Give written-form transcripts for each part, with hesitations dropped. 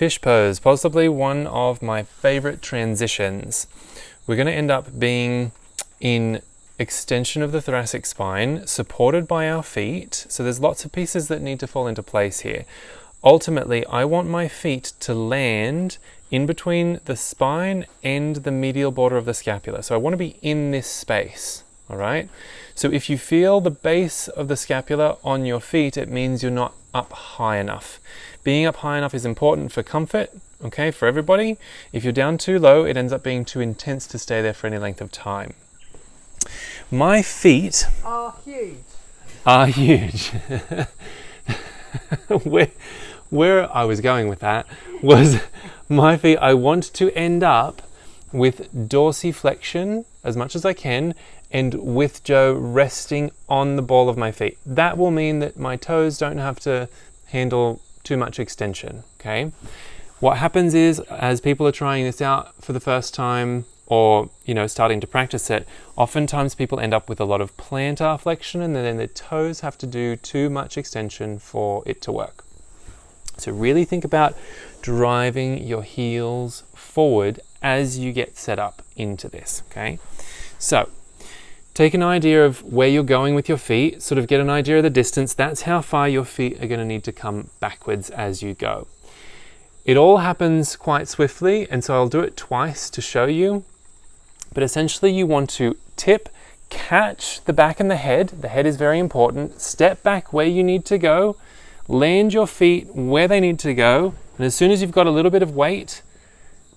Fish pose, possibly one of my favorite transitions. We're going to end up being in extension of the thoracic spine, supported by our feet. So there's lots of pieces that need to fall into place here. Ultimately, I want my feet to land in between the spine and the medial border of the scapula. So I want to be in this space, all right? So if you feel the base of the scapula on your feet, it means you're not up high enough. Being up high enough is important for comfort, okay, for everybody. If you're down too low, it ends up being too intense to stay there for any length of time. My feet are huge. Where I was going with that was my feet, I want to end up with dorsiflexion as much as I can and with Joe resting on the ball of my feet. That will mean that my toes don't have to handle too much extension, okay? What happens is, as people are trying this out for the first time or, starting to practice it, oftentimes people end up with a lot of plantar flexion and then their toes have to do too much extension for it to work. So really think about driving your heels forward as you get set up into this, okay? So take an idea of where you're going with your feet, sort of get an idea of the distance. That's how far your feet are going to need to come backwards as you go. It all happens quite swiftly, and so I'll do it twice to show you. But essentially you want to tip, catch the back and the head. The head is very important. Step back where you need to go. Land your feet where they need to go. And as soon as you've got a little bit of weight,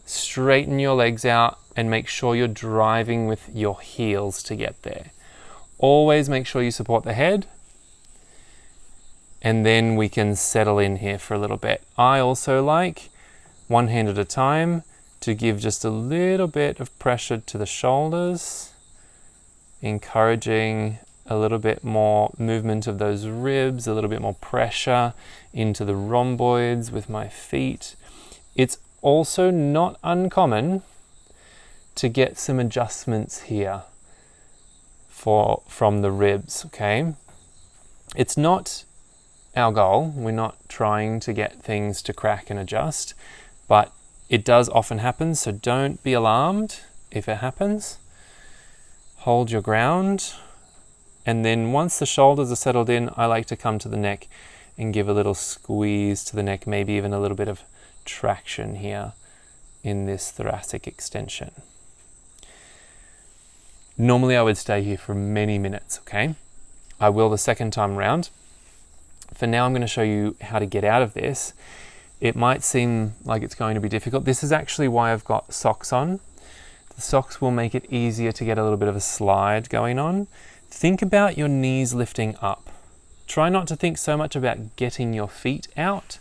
straighten your legs out and make sure you're driving with your heels to get there. Always make sure you support the head. And then we can settle in here for a little bit. I also like, one hand at a time, to give just a little bit of pressure to the shoulders, encouraging a little bit more movement of those ribs, a little bit more pressure into the rhomboids with my feet. It's also not uncommon to get some adjustments here from the ribs, okay? It's not our goal. We're not trying to get things to crack and adjust, but it does often happen, so don't be alarmed if it happens. Hold your ground, and then once the shoulders are settled in, I like to come to the neck and give a little squeeze to the neck, maybe even a little bit of traction here in this thoracic extension. Normally I would stay here for many minutes, okay? I will the second time round. For now, I'm going to show you how to get out of this. It might seem like it's going to be difficult. This is actually why I've got socks on. The socks will make it easier to get a little bit of a slide going on. Think about your knees lifting up. Try not to think so much about getting your feet out.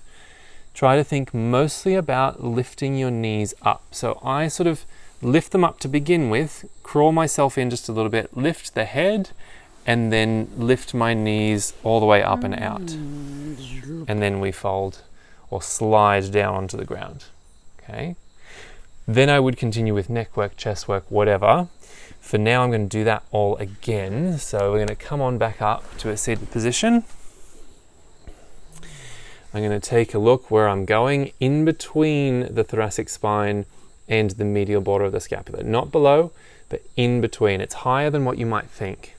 Try to think mostly about lifting your knees up. So I sort of lift them up to begin with, crawl myself in just a little bit, lift the head, and then lift my knees all the way up and out. And then we fold or slide down onto the ground, okay? Then I would continue with neck work, chest work, whatever. For now, I'm going to do that all again. So we're going to come on back up to a seated position. I'm going to take a look where I'm going in between the thoracic spine and the medial border of the scapula. Not below, but in between. It's higher than what you might think.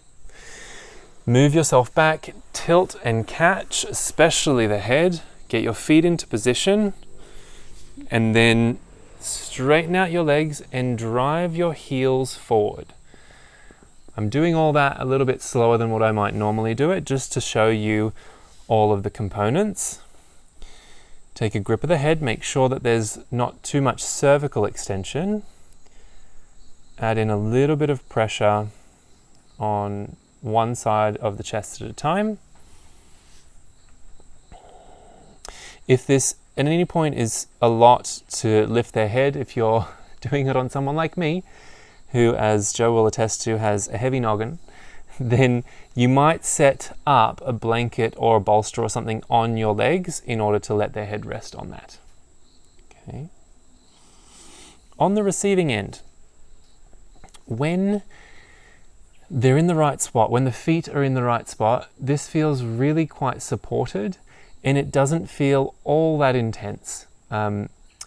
Move yourself back, tilt and catch, especially the head. Get your feet into position, and then straighten out your legs and drive your heels forward. I'm doing all that a little bit slower than what I might normally do it, just to show you all of the components. Take a grip of the head, make sure that there's not too much cervical extension. Add in a little bit of pressure on one side of the chest at a time. If this at any point is a lot to lift their head, if you're doing it on someone like me, who, as Joe will attest to, has a heavy noggin, then you might set up a blanket or a bolster or something on your legs in order to let their head rest on that. Okay. On the receiving end, when they're in the right spot, when the feet are in the right spot, this feels really quite supported, and it doesn't feel all that intense.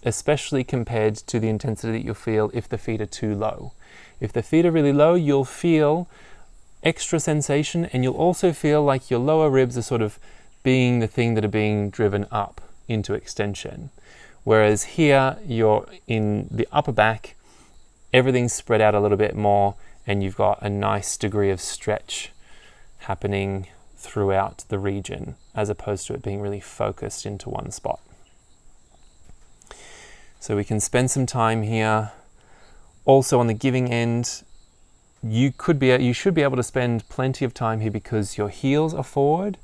especially compared to the intensity that you'll feel if the feet are too low. If the feet are really low, you'll feel extra sensation, and you'll also feel like your lower ribs are sort of being the thing that are being driven up into extension. Whereas here, you're in the upper back, everything's spread out a little bit more, and you've got a nice degree of stretch happening throughout the region, as opposed to it being really focused into one spot. So we can spend some time here. Also on the giving end, you should be able to spend plenty of time here because your heels are forward,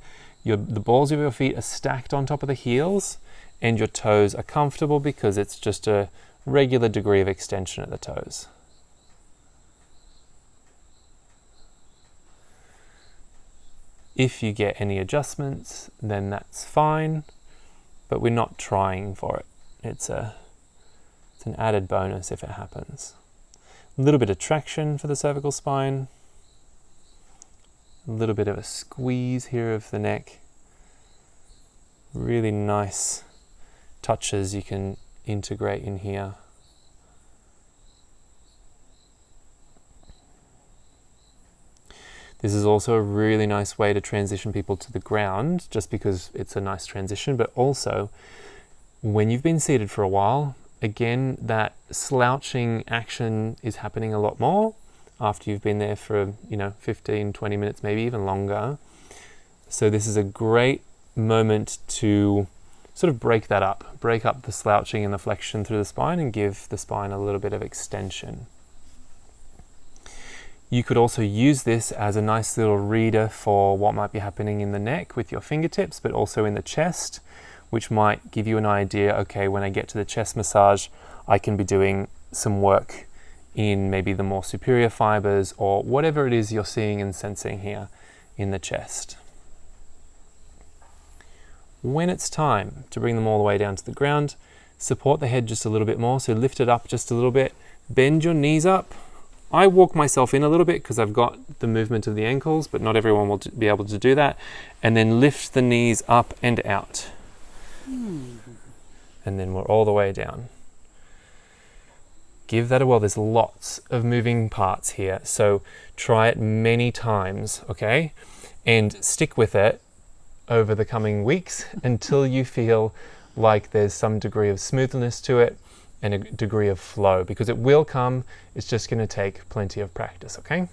the balls of your feet are stacked on top of the heels, and your toes are comfortable because it's just a regular degree of extension at the toes. If you get any adjustments, then that's fine, but we're not trying for it. It's an added bonus if it happens. A little bit of traction for the cervical spine, a little bit of a squeeze here of the neck. Really nice touches you can integrate in here. This is also a really nice way to transition people to the ground, just because it's a nice transition, but also when you've been seated for a while, again, that slouching action is happening a lot more after you've been there for, 15, 20 minutes, maybe even longer. So this is a great moment to sort of break that up, break up the slouching and the flexion through the spine and give the spine a little bit of extension. You could also use this as a nice little reader for what might be happening in the neck with your fingertips, but also in the chest, which might give you an idea, okay, when I get to the chest massage, I can be doing some work in maybe the more superior fibers or whatever it is you're seeing and sensing here in the chest. When it's time to bring them all the way down to the ground, support the head just a little bit more, so lift it up just a little bit, bend your knees up. I walk myself in a little bit because I've got the movement of the ankles, but not everyone will be able to do that. And then lift the knees up and out. And then we're all the way down. Give that a whirl. There's lots of moving parts here, so try it many times, okay? And stick with it over the coming weeks until you feel like there's some degree of smoothness to it and a degree of flow, because it will come. It's just going to take plenty of practice, okay?